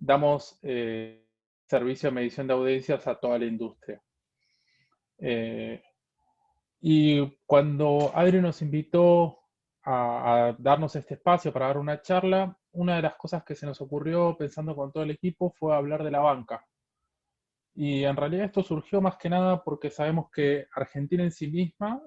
damos servicio de medición de audiencias a toda la industria. Y cuando Adri nos invitó a darnos este espacio para dar una charla, una de las cosas que se nos ocurrió pensando con todo el equipo fue hablar de la banca. Y en realidad esto surgió más que nada porque sabemos que Argentina en sí misma,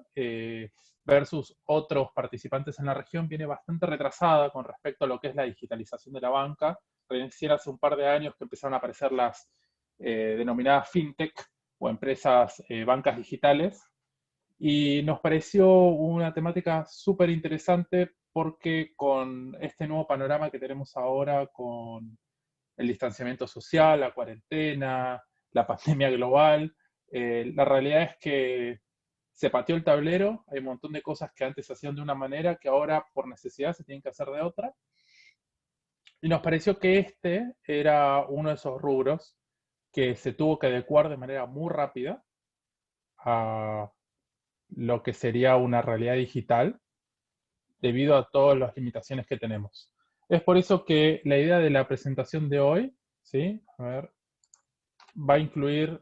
versus otros participantes en la región, viene bastante retrasada con respecto a lo que es la digitalización de la banca. Recién hace un par de años que empezaron a aparecer las denominadas fintech o empresas bancas digitales. Y nos pareció una temática súper interesante porque con este nuevo panorama que tenemos ahora, con el distanciamiento social, la cuarentena, la pandemia global, la realidad es que se pateó el tablero, hay un montón de cosas que antes se hacían de una manera que ahora por necesidad se tienen que hacer de otra. Y nos pareció que este era uno de esos rubros que se tuvo que adecuar de manera muy rápida a lo que sería una realidad digital debido a todas las limitaciones que tenemos. Es por eso que la idea de la presentación de hoy, ¿sí? A ver, va a incluir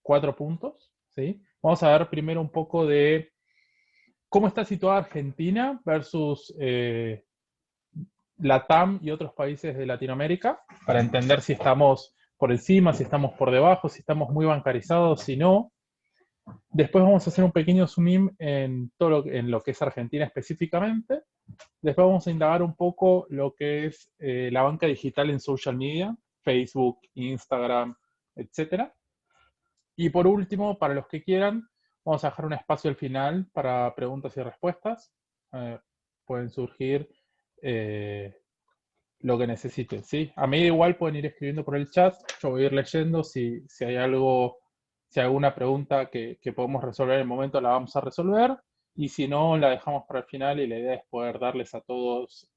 4 puntos, ¿sí? Vamos a ver primero un poco de cómo está situada Argentina versus LATAM y otros países de Latinoamérica, para entender si estamos por encima, si estamos por debajo, si estamos muy bancarizados, si no. Después vamos a hacer un pequeño zoom in en todo en lo que es Argentina específicamente. Después vamos a indagar un poco lo que es la banca digital en social media, Facebook, Instagram, etcétera. Y por último, para los que quieran, vamos a dejar un espacio al final para preguntas y respuestas. Pueden surgir lo que necesiten, ¿sí? A medida igual pueden ir escribiendo por el chat, yo voy a ir leyendo si hay algo, si hay alguna pregunta que podemos resolver en el momento, la vamos a resolver, y si no, la dejamos para el final y la idea es poder darles a todos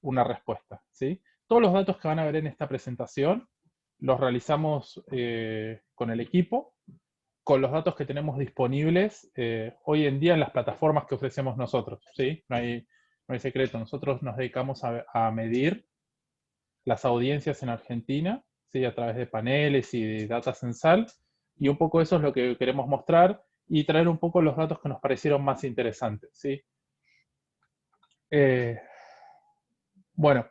una respuesta, ¿sí? Todos los datos que van a ver en esta presentación los realizamos con el equipo, con los datos que tenemos disponibles hoy en día en las plataformas que ofrecemos nosotros, ¿sí? No hay secreto, nosotros nos dedicamos a medir las audiencias en Argentina, ¿sí? A través de paneles y de data censal, y un poco eso es lo que queremos mostrar y traer un poco los datos que nos parecieron más interesantes, ¿sí? Bueno,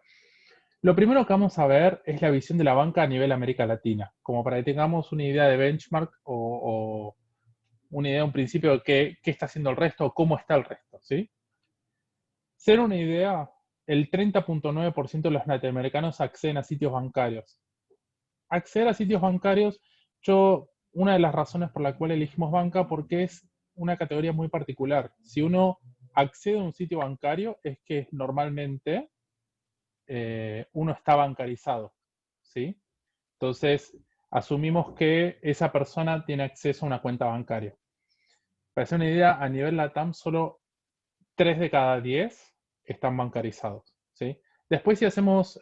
lo primero que vamos a ver es la visión de la banca a nivel América Latina, como para que tengamos una idea de benchmark o una idea, un principio de qué está haciendo el resto o cómo está el resto, ¿sí? Ser una idea, el 30.9% de los latinoamericanos acceden a sitios bancarios. Acceder a sitios bancarios, una de las razones por la cual elegimos banca, porque es una categoría muy particular. Si uno accede a un sitio bancario, es que normalmente uno está bancarizado, ¿sí? Entonces, asumimos que esa persona tiene acceso a una cuenta bancaria. Para hacer una idea, a nivel LATAM, solo 3 de cada 10 están bancarizados, ¿sí? Después, si hacemos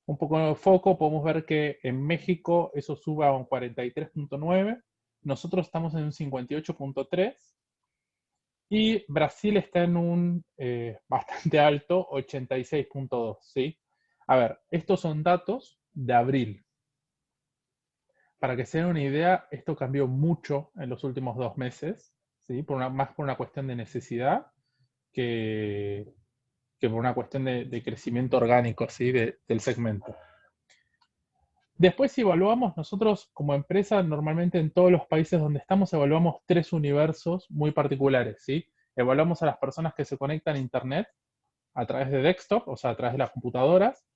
un poco de foco, podemos ver que en México eso sube a un 43.9, nosotros estamos en un 58.3 y Brasil está en un bastante alto, 86.2, ¿sí? A ver, estos son datos de abril. Para que se den una idea, esto cambió mucho en los últimos 2 meses, ¿sí? Más por una cuestión de necesidad que por una cuestión de crecimiento orgánico, ¿sí? Del segmento. Después, si evaluamos, nosotros como empresa, normalmente en todos los países donde estamos, evaluamos 3 universos muy particulares, ¿sí? Evaluamos a las personas que se conectan a Internet a través de desktop, o sea, a través de las computadoras.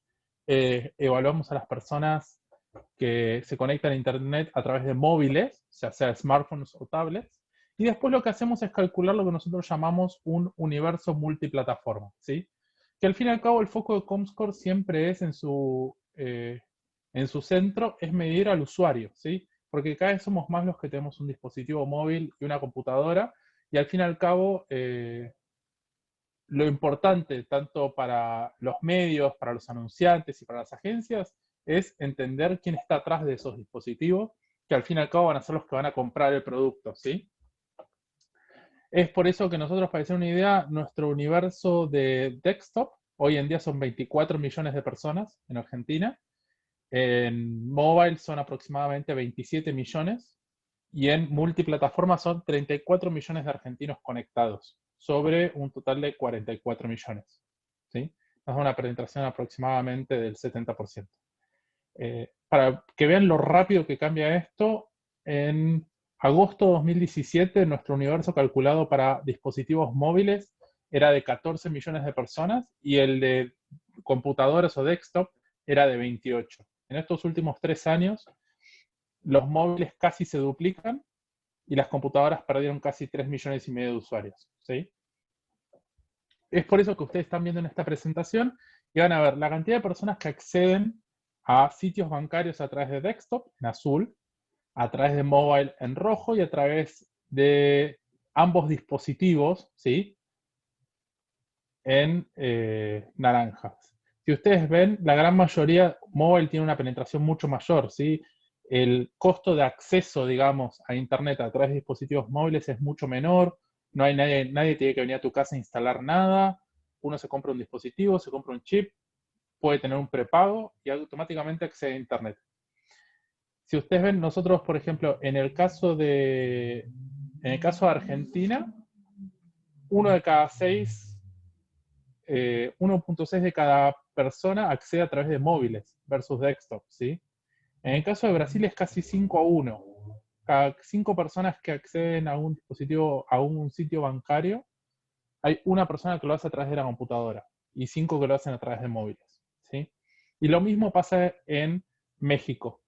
Evaluamos a las personas que se conectan a Internet a través de móviles, ya sea smartphones o tablets. Y después lo que hacemos es calcular lo que nosotros llamamos un universo multiplataforma, ¿sí? Que al fin y al cabo el foco de Comscore siempre es en su centro, es medir al usuario, ¿sí? Porque cada vez somos más los que tenemos un dispositivo móvil y una computadora, y al fin y al cabo lo importante, tanto para los medios, para los anunciantes y para las agencias, es entender quién está atrás de esos dispositivos, que al fin y al cabo van a ser los que van a comprar el producto, ¿sí? Es por eso que nosotros, para hacer una idea, nuestro universo de desktop Hoy en día son 24 millones de personas en Argentina. En mobile son aproximadamente 27 millones. Y en multiplataforma son 34 millones de argentinos conectados, sobre un total de 44 millones. ¿Sí? Es una penetración aproximadamente del 70%. Para que vean lo rápido que cambia esto, en agosto de 2017 nuestro universo calculado para dispositivos móviles era de 14 millones de personas y el de computadoras o desktop era de 28. En estos últimos 3 años, los móviles casi se duplican y las computadoras perdieron casi 3 millones y medio de usuarios. ¿Sí? Es por eso que ustedes están viendo en esta presentación y van a ver la cantidad de personas que acceden a sitios bancarios a través de desktop, en azul, a través de mobile, en rojo, y a través de ambos dispositivos, ¿sí? En naranjas. Si ustedes ven, la gran mayoría, mobile tiene una penetración mucho mayor, ¿sí? El costo de acceso, digamos, a Internet a través de dispositivos móviles es mucho menor, no hay nadie tiene que venir a tu casa a instalar nada, uno se compra un dispositivo, se compra un chip, puede tener un prepago y automáticamente accede a Internet. Si ustedes ven, nosotros, por ejemplo, en el caso de Argentina, uno de cada 6, 1.6 de cada persona accede a través de móviles versus desktop, ¿sí? En el caso de Brasil es casi 5-1. Cada 5 personas que acceden a un dispositivo, a un sitio bancario, hay una persona que lo hace a través de la computadora y 5 que lo hacen a través de móviles, ¿sí? Y lo mismo pasa en México.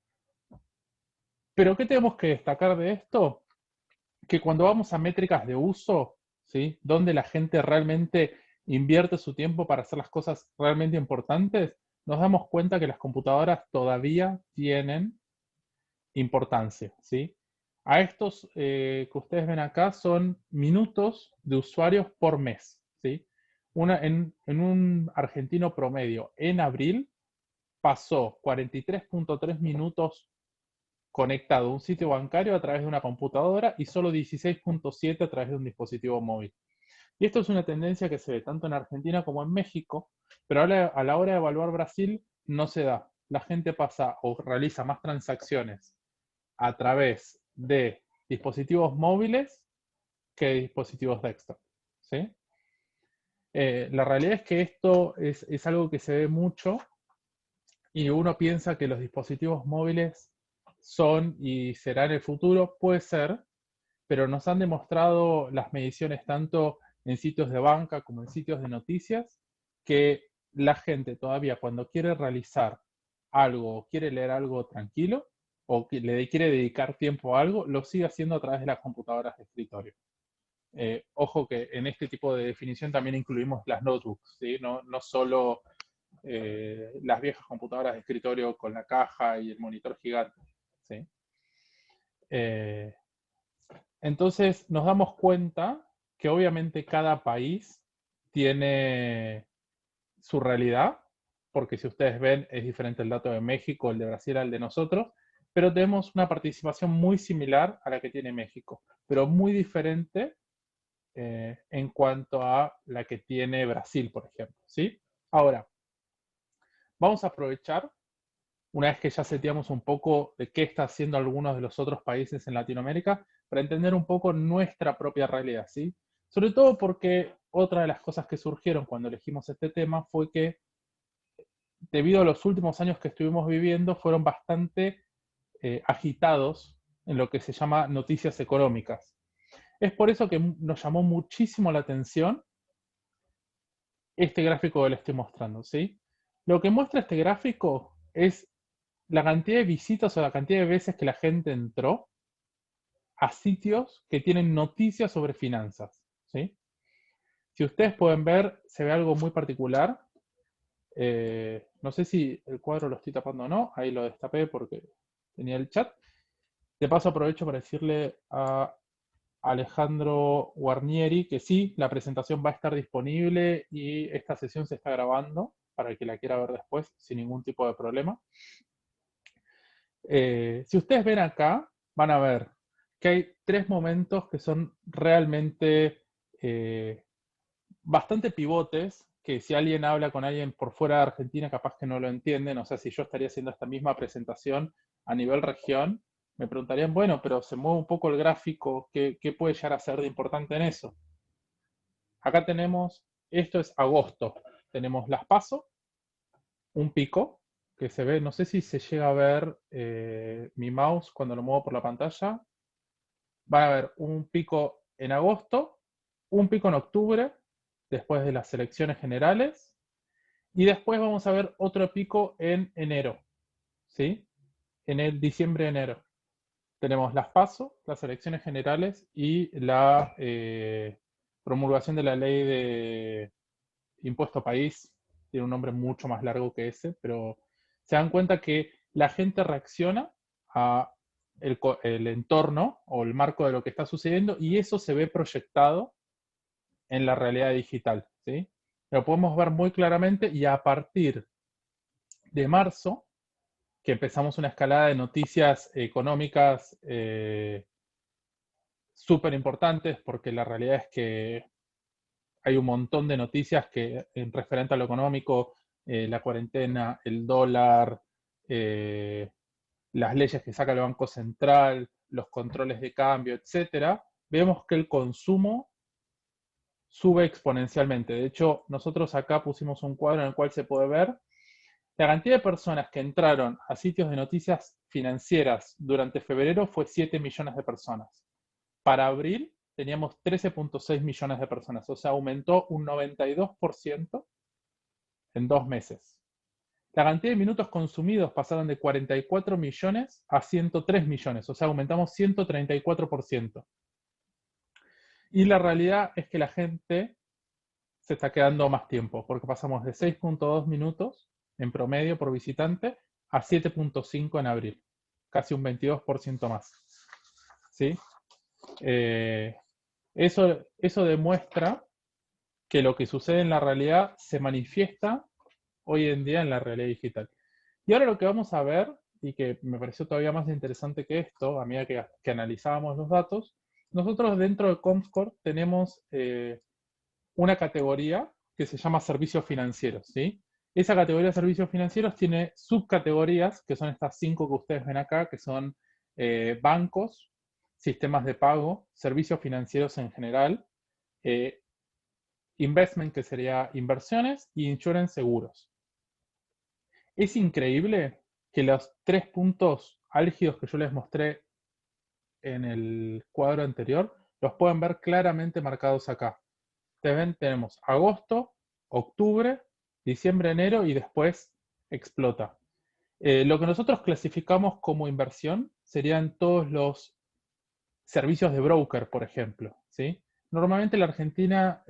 Pero ¿qué tenemos que destacar de esto? Que cuando vamos a métricas de uso, ¿sí? Donde la gente realmente invierte su tiempo para hacer las cosas realmente importantes, nos damos cuenta que las computadoras todavía tienen importancia, ¿sí? A estos que ustedes ven acá son minutos de usuarios por mes, ¿sí? En un argentino promedio, en abril, pasó 43.3 minutos conectado a un sitio bancario a través de una computadora y solo 16.7 a través de un dispositivo móvil. Y esto es una tendencia que se ve tanto en Argentina como en México, pero a la hora de evaluar Brasil no se da. La gente pasa o realiza más transacciones a través de dispositivos móviles que de dispositivos desktop. ¿Sí? La realidad es que esto es algo que se ve mucho y uno piensa que los dispositivos móviles son y serán el futuro, puede ser, pero nos han demostrado las mediciones tanto en sitios de banca como en sitios de noticias que la gente todavía cuando quiere realizar algo o quiere leer algo tranquilo o que le quiere dedicar tiempo a algo, lo sigue haciendo a través de las computadoras de escritorio. Ojo que en este tipo de definición también incluimos las notebooks, ¿sí? No solo las viejas computadoras de escritorio con la caja y el monitor gigante. ¿Sí? Eh, entonces nos damos cuenta que obviamente cada país tiene su realidad, porque si ustedes ven es diferente el dato de México, el de Brasil al de nosotros, pero tenemos una participación muy similar a la que tiene México, pero muy diferente en cuanto a la que tiene Brasil, por ejemplo. ¿Sí? Ahora, vamos a aprovechar, una vez que ya seteamos un poco de qué está haciendo algunos de los otros países en Latinoamérica, para entender un poco nuestra propia realidad, ¿sí? Sobre todo porque otra de las cosas que surgieron cuando elegimos este tema fue que, debido a los últimos años que estuvimos viviendo, fueron bastante agitados en lo que se llama noticias económicas. Es por eso que nos llamó muchísimo la atención este gráfico que les estoy mostrando, ¿sí? Lo que muestra este gráfico es la cantidad de visitas o la cantidad de veces que la gente entró a sitios que tienen noticias sobre finanzas, ¿sí? Si ustedes pueden ver, se ve algo muy particular. No sé si el cuadro lo estoy tapando o no, ahí lo destapé porque tenía el chat. De paso aprovecho para decirle a Alejandro Guarnieri que sí, la presentación va a estar disponible y esta sesión se está grabando para el que la quiera ver después sin ningún tipo de problema. Si ustedes ven acá, van a ver que hay 3 momentos que son realmente bastante pivotes que si alguien habla con alguien por fuera de Argentina, capaz que no lo entienden. O sea, si yo estaría haciendo esta misma presentación a nivel región, me preguntarían, bueno, pero se mueve un poco el gráfico, ¿qué puede llegar a ser de importante en eso? Acá tenemos, esto es agosto, tenemos las PASO, un pico que se ve, no sé si se llega a ver mi mouse cuando lo muevo por la pantalla. Va a haber un pico en agosto, un pico en octubre, después de las elecciones generales, y después vamos a ver otro pico en enero, ¿sí? En el diciembre-enero. Tenemos las PASO, las elecciones generales y la promulgación de la ley de impuesto país. Tiene un nombre mucho más largo que ese, pero se dan cuenta que la gente reacciona a el entorno o el marco de lo que está sucediendo y eso se ve proyectado en la realidad digital, ¿sí? Lo podemos ver muy claramente y a partir de marzo, que empezamos una escalada de noticias económicas súper importantes, porque la realidad es que hay un montón de noticias que en referente a lo económico, la cuarentena, el dólar, eh, las leyes que saca el Banco Central, los controles de cambio, etcétera, vemos que el consumo sube exponencialmente. De hecho, nosotros acá pusimos un cuadro en el cual se puede ver la cantidad de personas que entraron a sitios de noticias financieras durante febrero fue 7 millones de personas. Para abril teníamos 13.6 millones de personas, o sea, aumentó un 92% en 2 meses. La cantidad de minutos consumidos pasaron de 44 millones a 103 millones, o sea, aumentamos 134%. Y la realidad es que la gente se está quedando más tiempo, porque pasamos de 6.2 minutos en promedio por visitante a 7.5 en abril, casi un 22% más. ¿Sí? Eso demuestra que lo que sucede en la realidad se manifiesta hoy en día en la realidad digital. Y ahora lo que vamos a ver, y que me pareció todavía más interesante que esto, a medida que analizábamos los datos, nosotros dentro de Comscore tenemos una categoría que se llama servicios financieros, ¿sí? Esa categoría de servicios financieros tiene subcategorías, que son estas 5 que ustedes ven acá, que son bancos, sistemas de pago, servicios financieros en general, eh, investment, que sería inversiones, y insurance, seguros. Es increíble que los 3 puntos álgidos que yo les mostré en el cuadro anterior los pueden ver claramente marcados acá. Tenemos agosto, octubre, diciembre, enero y después explota. Lo que nosotros clasificamos como inversión serían todos los servicios de broker, por ejemplo, ¿sí? Normalmente la Argentina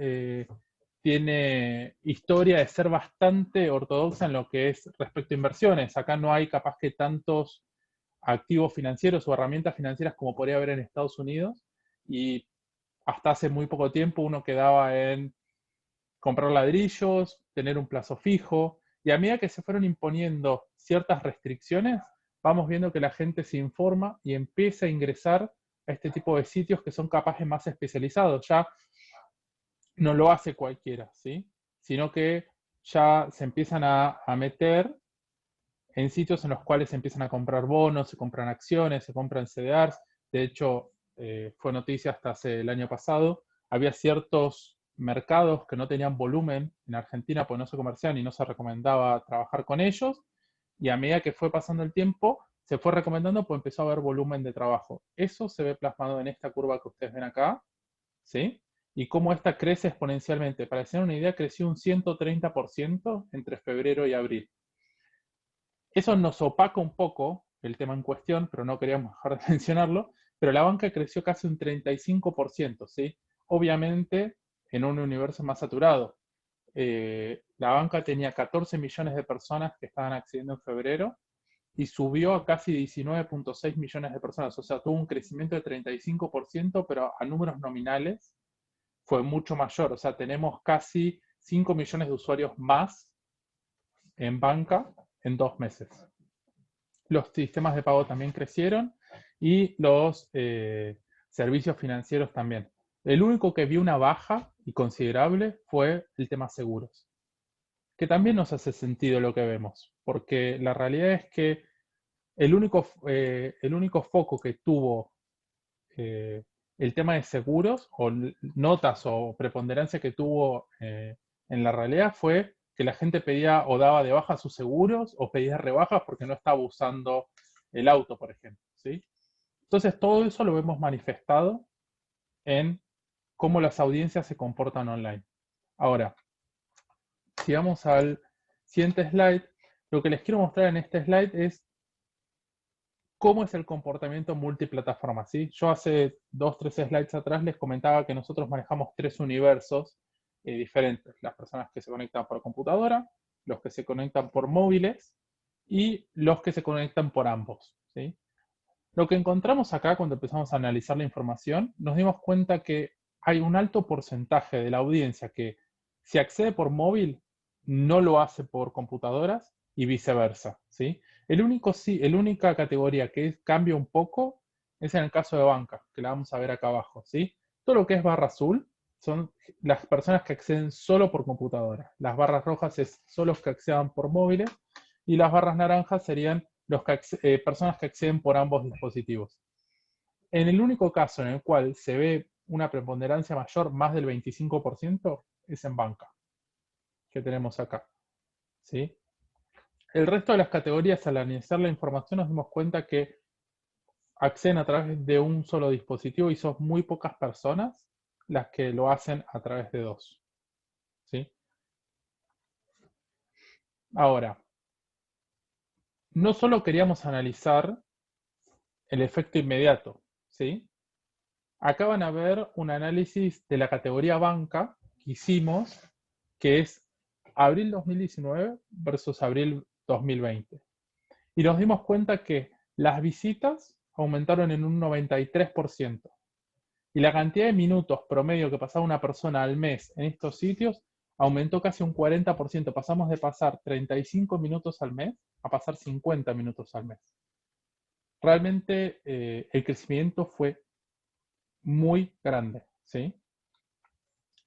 tiene historia de ser bastante ortodoxa en lo que es respecto a inversiones. Acá no hay capaz que tantos activos financieros o herramientas financieras como podría haber en Estados Unidos y hasta hace muy poco tiempo uno quedaba en comprar ladrillos, tener un plazo fijo, y a medida que se fueron imponiendo ciertas restricciones, vamos viendo que la gente se informa y empieza a ingresar a este tipo de sitios que son capaces más especializados. Ya no lo hace cualquiera, ¿sí? Sino que ya se empiezan a meter en sitios en los cuales se empiezan a comprar bonos, se compran acciones, se compran CDRs. De hecho, fue noticia hasta hace el año pasado. Había ciertos mercados que no tenían volumen en Argentina, pues no se comerciaban y no se recomendaba trabajar con ellos. Y a medida que fue pasando el tiempo, se fue recomendando, pues empezó a haber volumen de trabajo. Eso se ve plasmado en esta curva que ustedes ven acá, ¿sí? Y cómo esta crece exponencialmente. Para hacer una idea, creció un 130% entre febrero y abril. Eso nos opaca un poco el tema en cuestión, pero no queríamos dejar de mencionarlo, pero la banca creció casi un 35%, ¿sí? Obviamente en un universo más saturado. La banca tenía 14 millones de personas que estaban accediendo en febrero y subió a casi 19.6 millones de personas, o sea, tuvo un crecimiento de 35%, pero a números nominales fue mucho mayor, o sea, tenemos casi 5 millones de usuarios más en banca en 2 meses. Los sistemas de pago también crecieron y los servicios financieros también. El único que vio una baja y considerable fue el tema seguros. que también nos hace sentido lo que vemos, porque la realidad es que el único foco que tuvo eh, el tema de seguros o notas o preponderancia que tuvo en la realidad fue que la gente pedía o daba de baja sus seguros o pedía rebajas porque no estaba usando el auto, por ejemplo, ¿sí? Entonces todo eso lo vemos manifestado en cómo las audiencias se comportan online. Ahora, si vamos al siguiente slide, lo que les quiero mostrar en este slide es cómo es el comportamiento multiplataforma, ¿sí? Yo hace 2, 3 slides atrás les comentaba que nosotros manejamos 3 universos diferentes. Las personas que se conectan por computadora, los que se conectan por móviles y los que se conectan por ambos, ¿sí? Lo que encontramos acá cuando empezamos a analizar la información, nos dimos cuenta que hay un alto porcentaje de la audiencia que si accede por móvil, no lo hace por computadoras y viceversa, ¿sí? La única categoría que cambia un poco es en el caso de banca, que la vamos a ver acá abajo, ¿sí? Todo lo que es barra azul son las personas que acceden solo por computadora. Las barras rojas es solo los que accedan por móviles y las barras naranjas serían personas que acceden por ambos dispositivos. En el único caso en el cual se ve una preponderancia mayor, más del 25%, es en banca, que tenemos acá, ¿sí? El resto de las categorías, al analizar la información, nos dimos cuenta que acceden a través de un solo dispositivo y son muy pocas personas las que lo hacen a través de dos, ¿sí? Ahora, no solo queríamos analizar el efecto inmediato, ¿sí? Acá van a ver un análisis de la categoría banca que hicimos, que es abril 2019 versus abril 2020. Y nos dimos cuenta que las visitas aumentaron en un 93%. Y la cantidad de minutos promedio que pasaba una persona al mes en estos sitios aumentó casi un 40%. Pasamos de pasar 35 minutos al mes a pasar 50 minutos al mes. Realmente el crecimiento fue muy grande, ¿sí?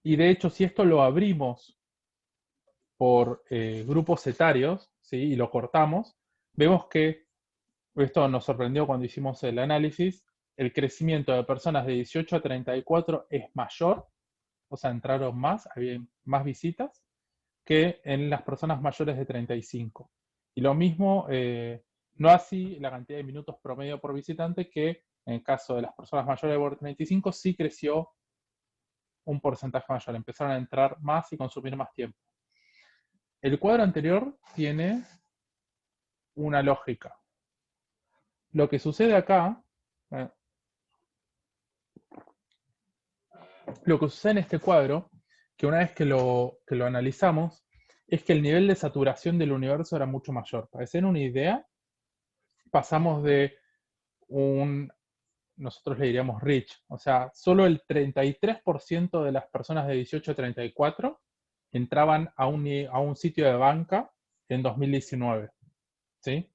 Y de hecho, si esto lo abrimos por grupos etarios, ¿sí? Y lo cortamos, vemos que esto nos sorprendió cuando hicimos el análisis, el crecimiento de personas de 18 a 34 es mayor, o sea, entraron más, había más visitas, que en las personas mayores de 35. Y lo mismo, no así la cantidad de minutos promedio por visitante, que en el caso de las personas mayores de 35 sí creció un porcentaje mayor, empezaron a entrar más y consumir más tiempo. El cuadro anterior tiene una lógica. Lo que sucede acá, eh, lo que sucede en este cuadro, que una vez que lo analizamos, es que el nivel de saturación del universo era mucho mayor. Para hacer una idea, pasamos de nosotros le diríamos rich, o sea, solo el 33% de las personas de 18 a 34 entraban a un sitio de banca en 2019, ¿sí?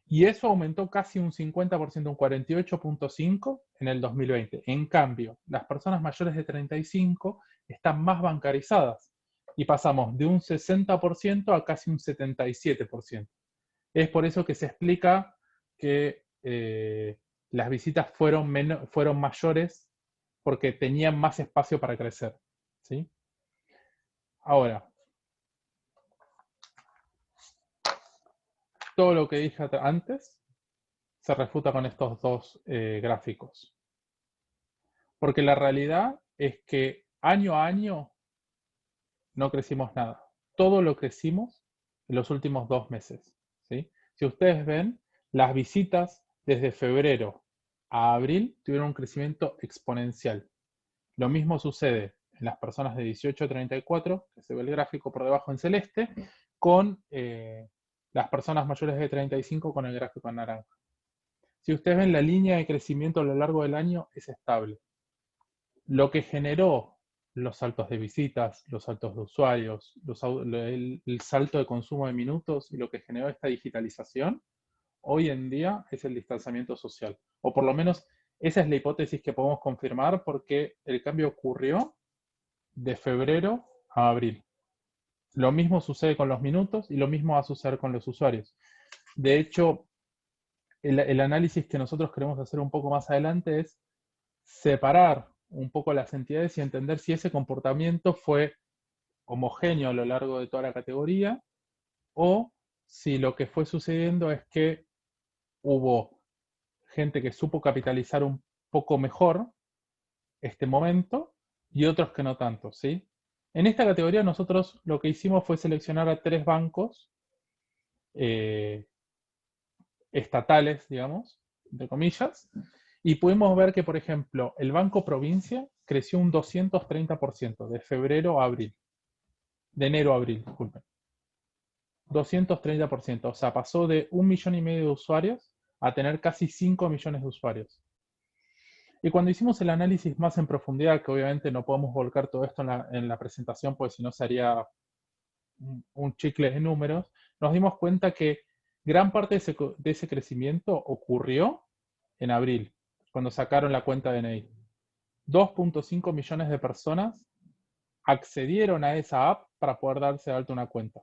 Y eso aumentó casi un 50%, un 48.5% en el 2020. En cambio, las personas mayores de 35 están más bancarizadas y pasamos de un 60% a casi un 77%. Es por eso que se explica que las visitas fueron mayores porque tenían más espacio para crecer, ¿sí? Ahora, todo lo que dije antes se refuta con estos dos gráficos. Porque la realidad es que año a año no crecimos nada. Todo lo crecimos en los últimos 2 meses, ¿sí? Si ustedes ven, las visitas desde febrero a abril tuvieron un crecimiento exponencial. Lo mismo sucede en las personas de 18 a 34, que se ve el gráfico por debajo en celeste, con las personas mayores de 35 con el gráfico en naranja. Si ustedes ven, la línea de crecimiento a lo largo del año es estable. Lo que generó los saltos de visitas, los saltos de usuarios, el salto de consumo de minutos y lo que generó esta digitalización, hoy en día es el distanciamiento social. O por lo menos esa es la hipótesis que podemos confirmar porque el cambio ocurrió de febrero a abril. Lo mismo sucede con los minutos y lo mismo va a suceder con los usuarios. De hecho, el análisis que nosotros queremos hacer un poco más adelante es separar un poco las entidades y entender si ese comportamiento fue homogéneo a lo largo de toda la categoría o si lo que fue sucediendo es que hubo gente que supo capitalizar un poco mejor este momento y otros que no tanto, ¿sí? En esta categoría nosotros lo que hicimos fue seleccionar a 3 bancos eh, estatales, digamos, entre comillas, y pudimos ver que, por ejemplo, el Banco Provincia creció un 230% de febrero a abril, de enero a abril, disculpen. 230%, o sea, pasó de 1,5 millones de usuarios a tener casi 5 millones de usuarios. Y cuando hicimos el análisis más en profundidad, que obviamente no podemos volcar todo esto en la presentación, pues si no sería un chicle de números, nos dimos cuenta que gran parte de ese crecimiento ocurrió en abril, cuando sacaron la cuenta de DNI. 2,5 millones de personas accedieron a esa app para poder darse de alta una cuenta.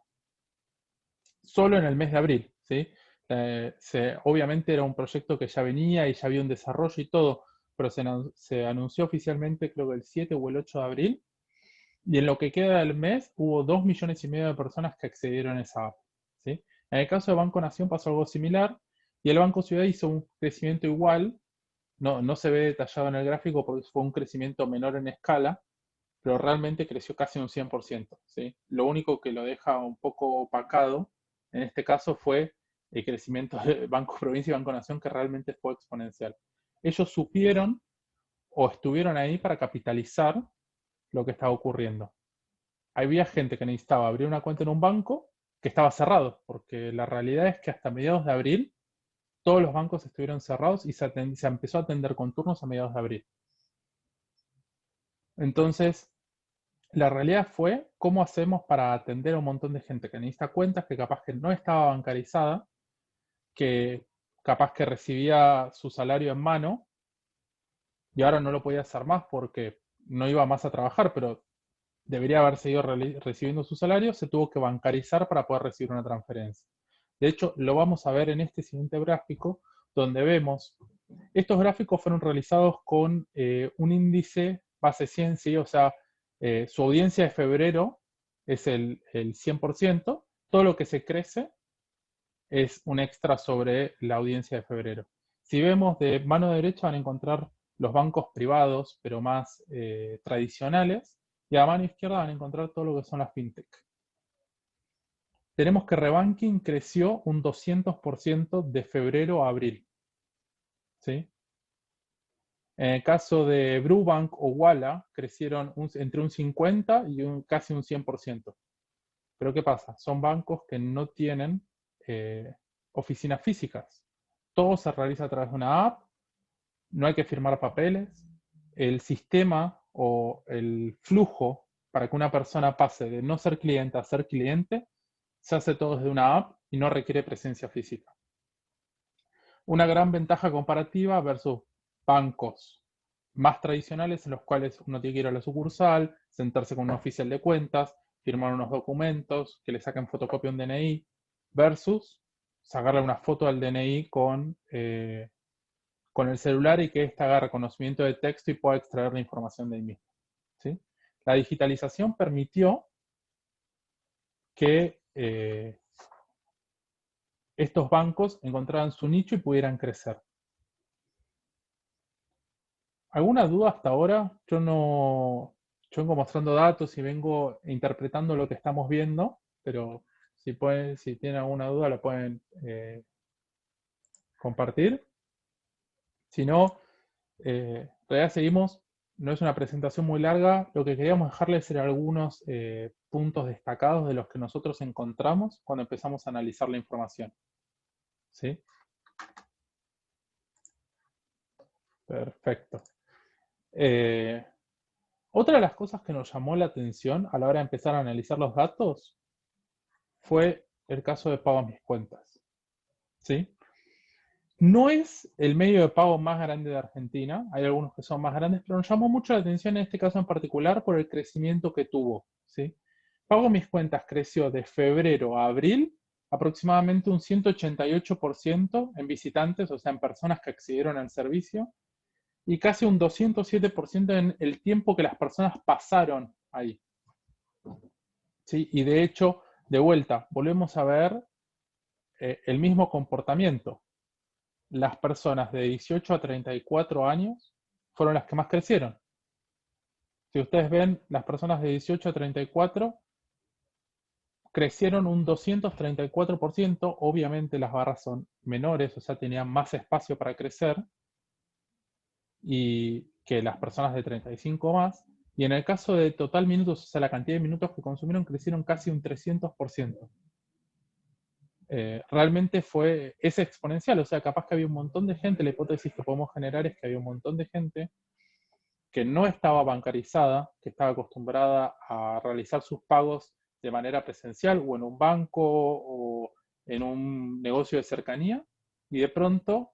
Solo en el mes de abril, ¿sí? Obviamente era un proyecto que ya venía y ya había un desarrollo y todo, pero se anunció oficialmente creo que el 7 o el 8 de abril, y en lo que queda del mes hubo 2,5 millones de personas que accedieron a esa app, ¿sí? En el caso de Banco Nación pasó algo similar, y el Banco Ciudad hizo un crecimiento igual, no se ve detallado en el gráfico porque fue un crecimiento menor en escala, pero realmente creció casi un 100%, ¿sí? Lo único que lo deja un poco opacado, en este caso, fue el crecimiento de Banco Provincia y Banco Nación, que realmente fue exponencial. Ellos supieron o estuvieron ahí para capitalizar lo que estaba ocurriendo. Había gente que necesitaba abrir una cuenta en un banco que estaba cerrado, porque la realidad es que hasta mediados de abril todos los bancos estuvieron cerrados y se empezó a atender con turnos a mediados de abril. Entonces, la realidad fue cómo hacemos para atender a un montón de gente que necesita cuentas, que capaz que no estaba bancarizada, que capaz que recibía su salario en mano y ahora no lo podía hacer más porque no iba más a trabajar, pero debería haber seguido recibiendo su salario, se tuvo que bancarizar para poder recibir una transferencia. De hecho, lo vamos a ver en este siguiente gráfico, donde vemos, estos gráficos fueron realizados con un índice base 100, ¿sí? O sea, su audiencia de febrero es el 100%, todo lo que se crece es un extra sobre la audiencia de febrero. Si vemos de mano derecha van a encontrar los bancos privados, pero más tradicionales, y a mano izquierda van a encontrar todo lo que son las fintech. Tenemos que Rebanking creció un 200% de febrero a abril, ¿sí? En el caso de Brubank o Walla, crecieron entre un 50 y casi un 100%. Pero ¿qué pasa? Son bancos que no tienen oficinas físicas. Todo se realiza a través de una app, no hay que firmar papeles. El sistema o el flujo para que una persona pase de no ser cliente a ser cliente se hace todo desde una app y no requiere presencia física. Una gran ventaja comparativa versus bancos más tradicionales en los cuales uno tiene que ir a la sucursal, sentarse con un oficial de cuentas, firmar unos documentos, que le saquen fotocopia a un DNI, versus sacarle una foto al DNI con el celular y que ésta haga reconocimiento de texto y pueda extraer la información de ahí mismo, ¿sí? La digitalización permitió que estos bancos encontraran su nicho y pudieran crecer. ¿Alguna duda hasta ahora? Yo vengo mostrando datos y vengo interpretando lo que estamos viendo, pero si tienen alguna duda la pueden compartir. Si no, todavía seguimos. No es una presentación muy larga. Lo que queríamos dejarles eran algunos puntos destacados de los que nosotros encontramos cuando empezamos a analizar la información. ¿Sí? Perfecto. Otra de las cosas que nos llamó la atención a la hora de empezar a analizar los datos fue el caso de pago a mis cuentas. ¿Sí? No es el medio de pago más grande de Argentina, hay algunos que son más grandes, pero nos llamó mucho la atención en este caso en particular por el crecimiento que tuvo, ¿sí? Pago Mis Cuentas creció de febrero a abril aproximadamente un 188% en visitantes, o sea, en personas que accedieron al servicio, y casi un 207% en el tiempo que las personas pasaron ahí. ¿Sí? Y de hecho, de vuelta, volvemos a ver el mismo comportamiento. Las personas de 18 a 34 años fueron las que más crecieron. Si ustedes ven, las personas de 18 a 34 crecieron un 234%, obviamente las barras son menores, o sea, tenían más espacio para crecer, y que las personas de 35 más, y en el caso de total minutos, o sea, la cantidad de minutos que consumieron, crecieron casi un 300%. Realmente es exponencial, o sea, capaz que había un montón de gente, la hipótesis que podemos generar es que había un montón de gente que no estaba bancarizada, que estaba acostumbrada a realizar sus pagos de manera presencial o en un banco o en un negocio de cercanía, y de pronto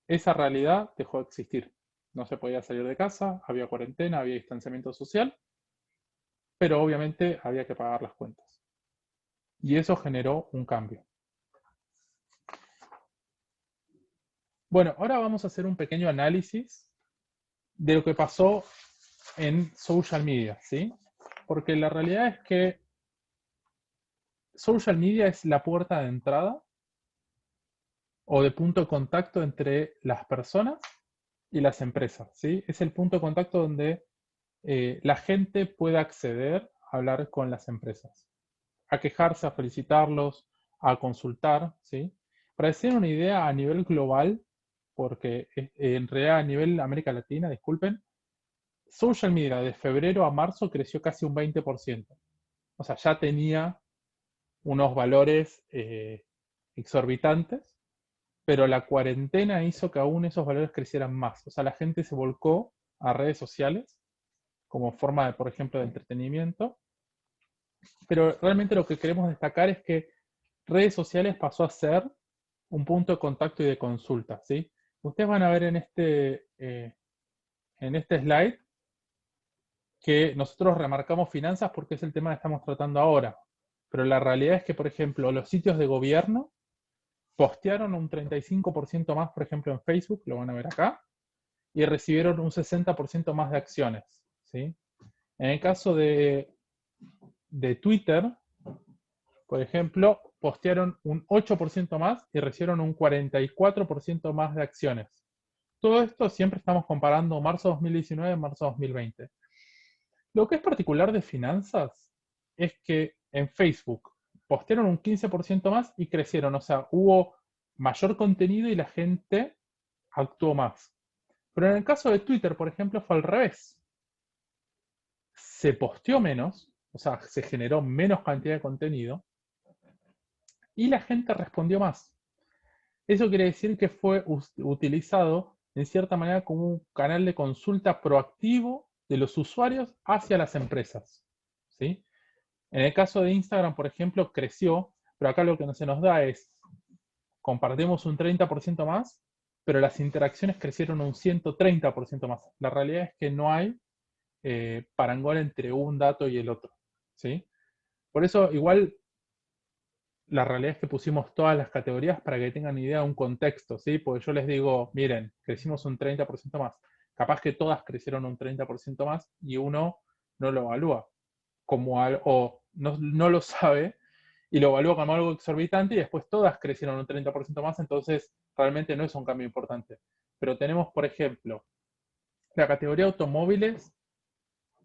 esa realidad dejó de existir. No se podía salir de casa, había cuarentena, había distanciamiento social, pero obviamente había que pagar las cuentas. Y eso generó un cambio. Bueno, ahora vamos a hacer un pequeño análisis de lo que pasó en social media, ¿sí? Porque la realidad es que social media es la puerta de entrada o de punto de contacto entre las personas y las empresas, ¿sí? Es el punto de contacto donde la gente puede acceder a hablar con las empresas, a quejarse, a felicitarlos, a consultar, ¿sí? Para decir una idea a nivel global, porque en realidad a nivel América Latina, disculpen, social media de febrero a marzo creció casi un 20%. O sea, ya tenía unos valores exorbitantes, pero la cuarentena hizo que aún esos valores crecieran más. O sea, la gente se volcó a redes sociales como forma de, por ejemplo, de entretenimiento. Pero realmente lo que queremos destacar es que redes sociales pasó a ser un punto de contacto y de consulta, ¿sí? Ustedes van a ver en este slide que nosotros remarcamos finanzas porque es el tema que estamos tratando ahora. Pero la realidad es que, por ejemplo, los sitios de gobierno postearon un 35% más, por ejemplo, en Facebook, lo van a ver acá, y recibieron un 60% más de acciones, ¿sí? En el caso de Twitter, por ejemplo, postearon un 8% más y recibieron un 44% más de acciones. Todo esto siempre estamos comparando marzo 2019 y marzo 2020. Lo que es particular de finanzas es que en Facebook postearon un 15% más y crecieron, o sea, hubo mayor contenido y la gente actuó más. Pero en el caso de Twitter, por ejemplo, fue al revés. Se posteó menos, o sea, se generó menos cantidad de contenido y la gente respondió más. Eso quiere decir que fue utilizado en cierta manera como un canal de consulta proactivo de los usuarios hacia las empresas, ¿sí? En el caso de Instagram, por ejemplo, creció, pero acá lo que no se nos da es, compartimos un 30% más, pero las interacciones crecieron un 130% más. La realidad es que no hay parangón entre un dato y el otro, ¿sí? Por eso, igual, la realidad es que pusimos todas las categorías para que tengan idea de un contexto, ¿sí? Porque yo les digo, miren, crecimos un 30% más. Capaz que todas crecieron un 30% más y uno no lo evalúa como algo, o no lo sabe y lo evalúa como algo exorbitante y después todas crecieron un 30% más, entonces realmente no es un cambio importante. Pero tenemos, por ejemplo, la categoría automóviles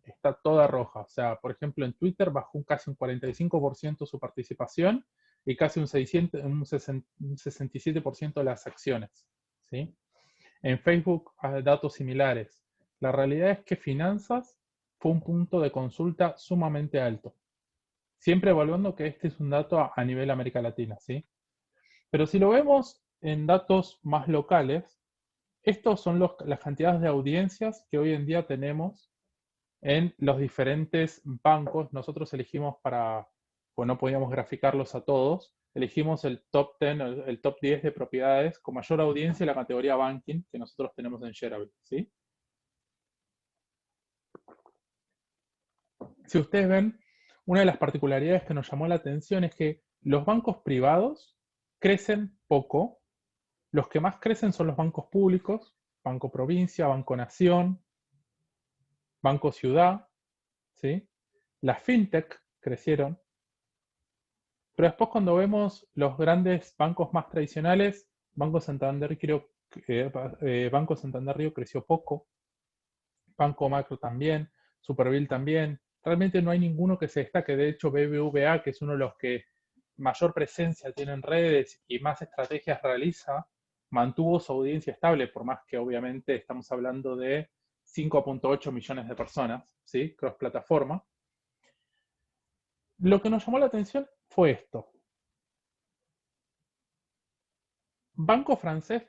está toda roja. O sea, por ejemplo, en Twitter bajó casi un 45% su participación y casi un 67% de las acciones, ¿sí? En Facebook, datos similares. La realidad es que finanzas fue un punto de consulta sumamente alto. Siempre evaluando que este es un dato a nivel América Latina, ¿sí? Pero si lo vemos en datos más locales, estos son las cantidades de audiencias que hoy en día tenemos en los diferentes bancos. Nosotros elegimos pues no podíamos graficarlos a todos, elegimos el top 10, el top 10 de propiedades con mayor audiencia en la categoría banking que nosotros tenemos en Shareable, ¿sí? Si ustedes ven, Una de las particularidades que nos llamó la atención es que los bancos privados crecen poco. Los que más crecen son los bancos públicos, Banco Provincia, Banco Nación, Banco Ciudad, ¿sí? Las fintech crecieron, pero después cuando vemos los grandes bancos más tradicionales, Banco Santander, Banco Santander Río creció poco, Banco Macro también, Superville también. Realmente no hay ninguno que se destaque. De hecho, BBVA, que es uno de los que mayor presencia tiene en redes y más estrategias realiza, mantuvo su audiencia estable, por más que obviamente estamos hablando de 5.8 millones de personas, ¿sí? Cross plataforma. Lo que nos llamó la atención fue esto. Banco Francés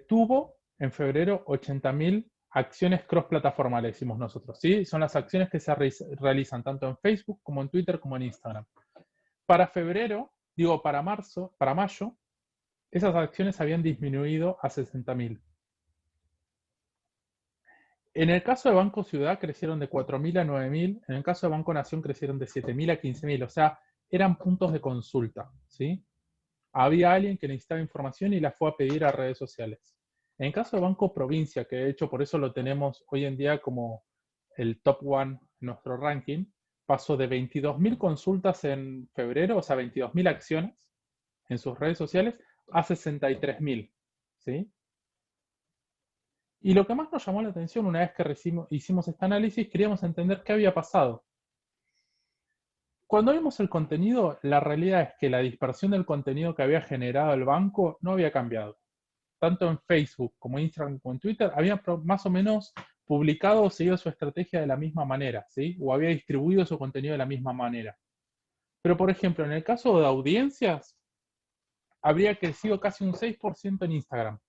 tuvo en febrero 80.000 acciones cross-plataforma, le decimos nosotros, ¿sí? Son las acciones que se realizan tanto en Facebook como en Twitter como en Instagram. Para febrero, para mayo, esas acciones habían disminuido a 60.000. En el caso de Banco Ciudad crecieron de 4.000 a 9.000, en el caso de Banco Nación crecieron de 7.000 a 15.000, o sea, eran puntos de consulta, ¿sí? Había alguien que necesitaba información y la fue a pedir a redes sociales. En el caso de Banco Provincia, que de hecho por eso lo tenemos hoy en día como el top one en nuestro ranking, pasó de 22.000 consultas en febrero, o sea, 22.000 acciones en sus redes sociales, a 63.000, ¿sí? Y lo que más nos llamó la atención una vez que hicimos este análisis, queríamos entender qué había pasado. Cuando vimos el contenido, la realidad es que la dispersión del contenido que había generado el banco no había cambiado. Tanto en Facebook como en Instagram como en Twitter, había más o menos publicado o seguido su estrategia de la misma manera, ¿sí? O había distribuido su contenido de la misma manera. Pero, por ejemplo, en el caso de audiencias, habría crecido casi un 6% en Instagram,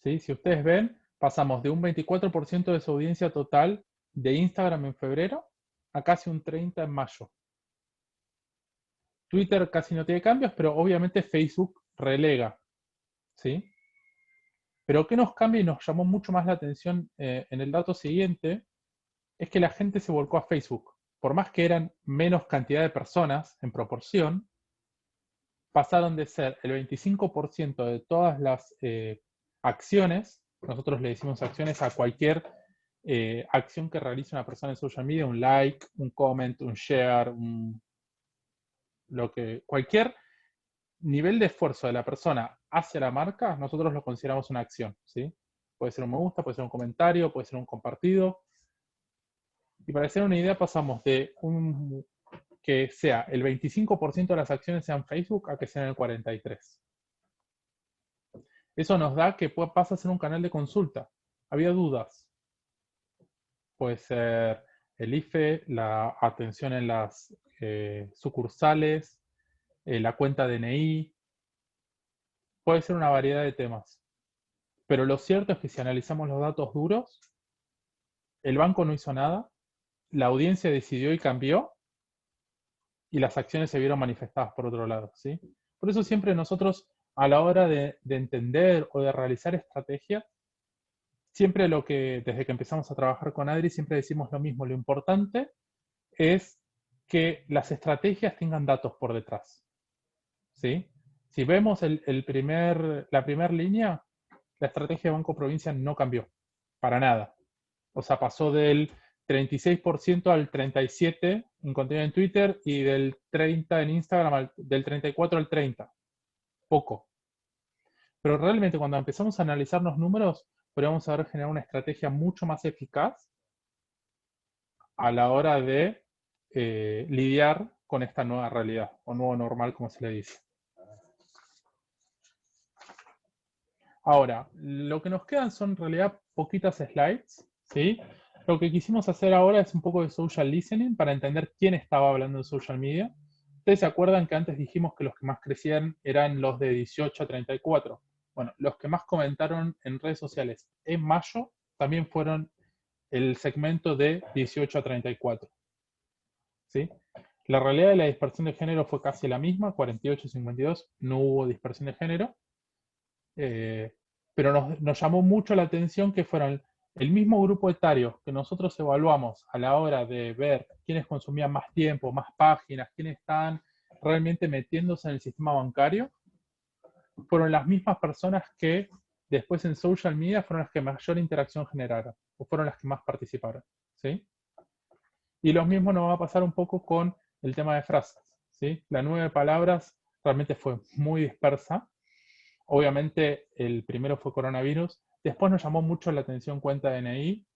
¿sí? Si ustedes ven, pasamos de un 24% de su audiencia total de Instagram en febrero a casi un 30% en mayo. Twitter casi no tiene cambios, pero obviamente Facebook relega, ¿sí? Pero ¿qué nos cambia y nos llamó mucho más la atención en el dato siguiente? Es que la gente se volcó a Facebook. Por más que eran menos cantidad de personas en proporción, pasaron de ser el 25% de todas las acciones, nosotros le decimos acciones a cualquier acción que realice una persona en social media, un like, un comment, un share, cualquier nivel de esfuerzo de la persona hacia la marca, nosotros lo consideramos una acción, ¿sí? Puede ser un me gusta, puede ser un comentario, puede ser un compartido. Y para hacer una idea, pasamos de que sea el 25% de las acciones sean Facebook a que sean el 43%. Eso nos da que pasa a ser un canal de consulta. Había dudas. Puede ser el IFE, la atención en las sucursales, la cuenta DNI. Puede ser una variedad de temas. Pero lo cierto es que si analizamos los datos duros, el banco no hizo nada, la audiencia decidió y cambió, y las acciones se vieron manifestadas por otro lado, ¿sí? Por eso siempre nosotros, a la hora de entender o de realizar estrategias, siempre desde que empezamos a trabajar con Adri, siempre decimos lo mismo, lo importante es que las estrategias tengan datos por detrás, ¿sí? Si vemos la primera línea, la estrategia de Banco Provincia no cambió, para nada. O sea, pasó del 36% al 37% en contenido en Twitter y del 30% en Instagram, del 34% al 30%. Poco. Pero realmente cuando empezamos a analizar los números, podríamos haber generado una estrategia mucho más eficaz a la hora de lidiar con esta nueva realidad, o nuevo normal, como se le dice. Ahora, lo que nos quedan son en realidad poquitas slides, ¿sí? Lo que quisimos hacer ahora es un poco de social listening para entender quién estaba hablando en social media. Ustedes se acuerdan que antes dijimos que los que más crecían eran los de 18 a 34. Bueno, los que más comentaron en redes sociales en mayo también fueron el segmento de 18 a 34. ¿Sí? La realidad de la dispersión de género fue casi la misma, 48 y 52, no hubo dispersión de género. Pero nos llamó mucho la atención que fueron el mismo grupo etario que nosotros evaluamos a la hora de ver quiénes consumían más tiempo, más páginas, quiénes estaban realmente metiéndose en el sistema bancario, fueron las mismas personas que después en social media fueron las que mayor interacción generaron, o fueron las que más participaron, ¿sí? Y lo mismo nos va a pasar un poco con el tema de frases, ¿sí? La 9 palabras realmente fue muy dispersa. Obviamente el primero fue coronavirus. Después nos llamó mucho la atención cuenta DNI.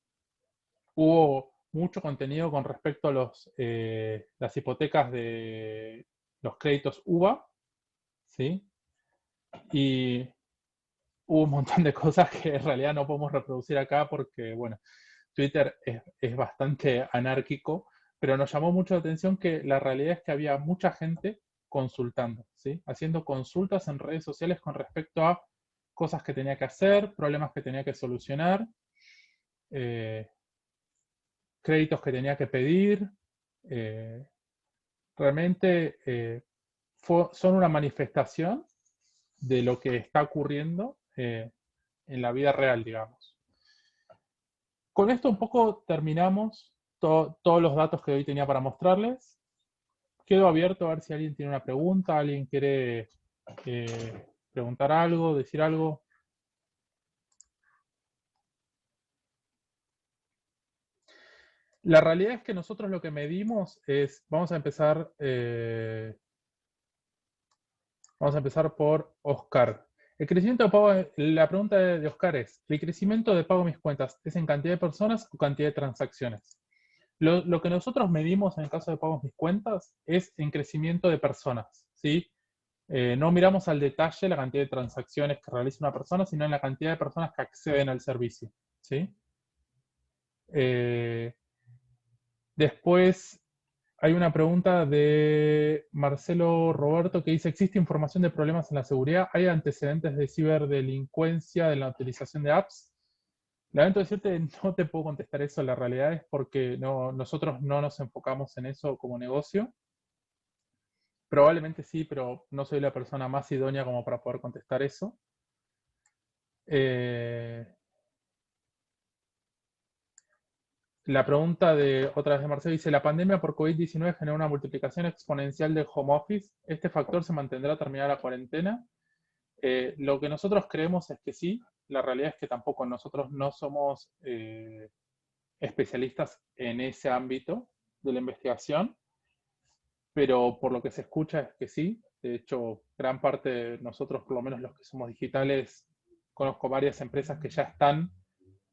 Hubo mucho contenido con respecto a las hipotecas de los créditos UVA, ¿sí? Y hubo un montón de cosas que en realidad no podemos reproducir acá porque, bueno, Twitter es bastante anárquico, pero nos llamó mucho la atención que la realidad es que había mucha gente consultando, ¿sí? Haciendo consultas en redes sociales con respecto a cosas que tenía que hacer, problemas que tenía que solucionar, eh, créditos que tenía que pedir. eh, Realmente son una manifestación de lo que está ocurriendo en la vida real, digamos. Con esto un poco terminamos todos los datos que hoy tenía para mostrarles. Quedo abierto a ver si alguien tiene una pregunta, alguien quiere preguntar algo, decir algo. La realidad es que nosotros lo que medimos es, vamos a empezar por Oscar. El crecimiento de pago, la pregunta de Oscar es, ¿el crecimiento de pago de mis cuentas es en cantidad de personas o cantidad de transacciones? Lo que nosotros medimos en el caso de pagos mis cuentas es en crecimiento de personas, ¿sí? No miramos al detalle la cantidad de transacciones que realiza una persona, sino en la cantidad de personas que acceden al servicio, ¿sí? Eh, Después hay una pregunta de Marcelo Roberto que dice, ¿existe información de problemas en la seguridad? ¿Hay antecedentes de ciberdelincuencia de la utilización de apps? Lamento decirte, no te puedo contestar eso. La realidad es porque nosotros no nos enfocamos en eso como negocio. Probablemente sí, pero no soy la persona más idónea como para poder contestar eso. Eh, la pregunta de otra vez de Marcelo dice, ¿la pandemia por COVID-19 generó una multiplicación exponencial del home office? ¿Este factor se mantendrá terminada la cuarentena? Lo que nosotros creemos es que sí. La realidad es que tampoco nosotros no somos especialistas en ese ámbito de la investigación, pero por lo que se escucha es que sí. De hecho, gran parte de nosotros, por lo menos los que somos digitales, conozco varias empresas que ya están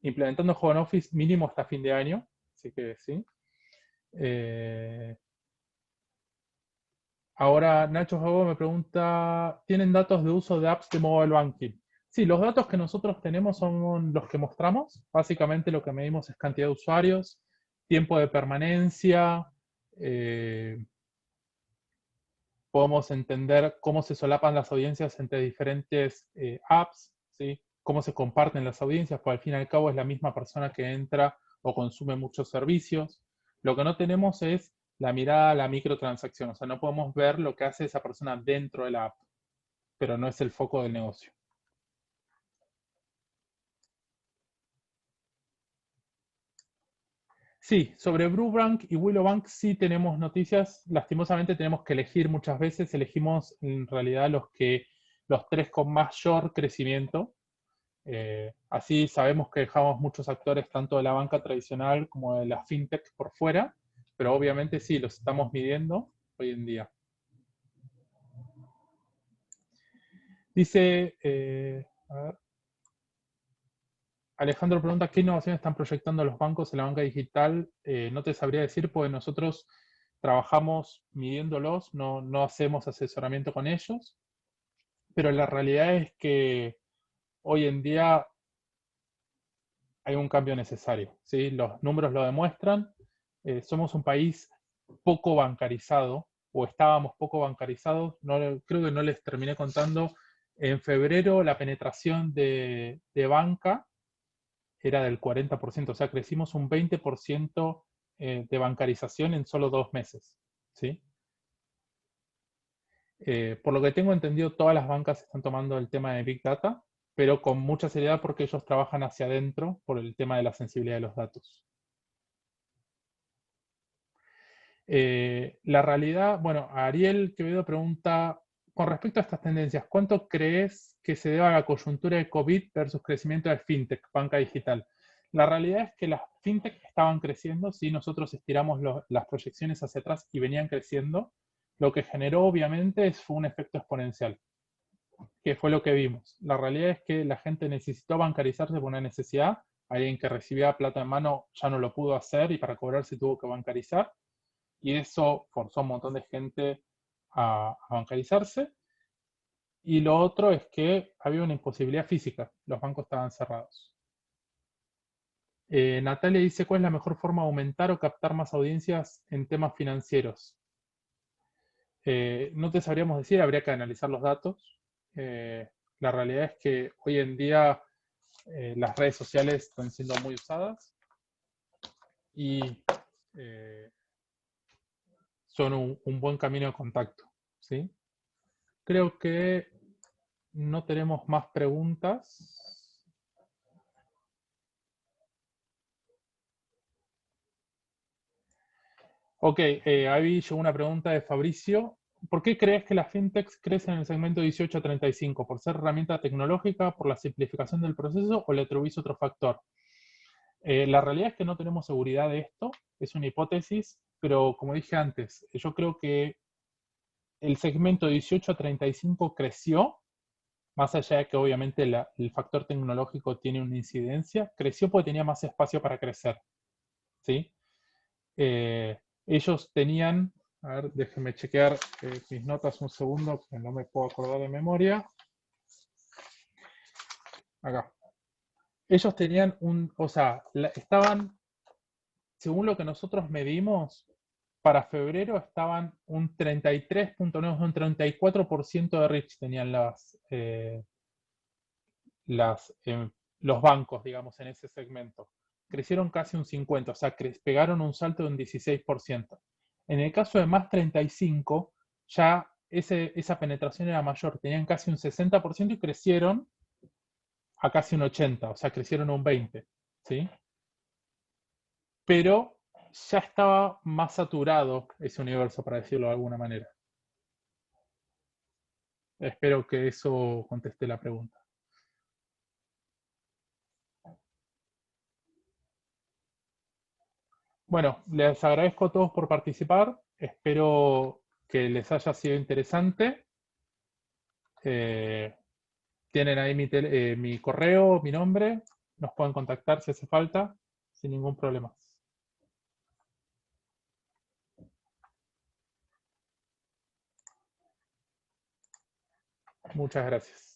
implementando home office mínimo hasta fin de año, así que sí. Eh, Ahora Nacho Jago me pregunta, ¿tienen datos de uso de apps de mobile banking? Sí, los datos que nosotros tenemos son los que mostramos. Básicamente lo que medimos es cantidad de usuarios, tiempo de permanencia, eh, podemos entender cómo se solapan las audiencias entre diferentes apps, ¿sí? Cómo se comparten las audiencias, porque al fin y al cabo es la misma persona que entra o consume muchos servicios. Lo que no tenemos es la mirada a la microtransacción, o sea, no podemos ver lo que hace esa persona dentro de la app, pero no es el foco del negocio. Sí, sobre Brubank y Willowbank sí tenemos noticias. Lastimosamente tenemos que elegir muchas veces. Elegimos en realidad los tres con mayor crecimiento. Así sabemos que dejamos muchos actores tanto de la banca tradicional como de la fintech por fuera, pero obviamente sí, los estamos midiendo hoy en día. Dice, a ver, Alejandro pregunta, ¿qué innovaciones están proyectando los bancos en la banca digital? No te sabría decir, porque nosotros trabajamos midiéndolos, no hacemos asesoramiento con ellos, pero la realidad es que hoy en día hay un cambio necesario, ¿sí? Los números lo demuestran. Somos un país poco bancarizado, o estábamos poco bancarizados. No, creo que no les terminé contando. En febrero la penetración de banca era del 40%, o sea, crecimos un 20% de bancarización en solo 2 meses, ¿sí? Por lo que tengo entendido, todas las bancas están tomando el tema de Big Data. pero con mucha seriedad porque ellos trabajan hacia adentro por el tema de la sensibilidad de los datos. La realidad, bueno, Ariel Quevedo pregunta, con respecto a estas tendencias, ¿cuánto crees que se deba a la coyuntura de COVID versus crecimiento de fintech, banca digital? La realidad es que las fintech estaban creciendo, si nosotros estiramos las proyecciones hacia atrás y venían creciendo, lo que generó obviamente fue un efecto exponencial, que fue lo que vimos. La realidad es que la gente necesitó bancarizarse por una necesidad, alguien que recibía plata en mano ya no lo pudo hacer y para cobrarse tuvo que bancarizar, y eso forzó a un montón de gente a bancarizarse. Y lo otro es que había una imposibilidad física, los bancos estaban cerrados. Natalia dice, ¿cuál es la mejor forma de aumentar o captar más audiencias en temas financieros? No te sabríamos decir, habría que analizar los datos. La realidad es que hoy en día las redes sociales están siendo muy usadas y son un buen camino de contacto, ¿sí? Creo que no tenemos más preguntas. Ok, ahí llegó una pregunta de Fabricio. ¿Por qué crees que las fintechs crecen en el segmento 18 a 35? ¿Por ser herramienta tecnológica, por la simplificación del proceso o le atribuís otro factor? La realidad es que no tenemos seguridad de esto, es una hipótesis, pero como dije antes, yo creo que el segmento 18 a 35 creció, más allá de que obviamente el factor tecnológico tiene una incidencia, creció porque tenía más espacio para crecer, ¿sí? Ellos tenían, a ver, déjenme chequear mis notas un segundo, que no me puedo acordar de memoria. Acá. Ellos tenían o sea, estaban, según lo que nosotros medimos, para febrero estaban un 33.9, un 34% de reach tenían los bancos, digamos, en ese segmento. Crecieron casi un 50%, o sea, pegaron un salto de un 16%. En el caso de más 35, ya esa penetración era mayor, tenían casi un 60% y crecieron a casi un 80%, o sea, crecieron un 20%, ¿sí? Pero ya estaba más saturado ese universo, para decirlo de alguna manera. Espero que eso conteste la pregunta. Bueno, les agradezco a todos por participar. Espero que les haya sido interesante. Eh, Tienen ahí mi correo, mi nombre. Nos pueden contactar si hace falta, sin ningún problema. Muchas gracias.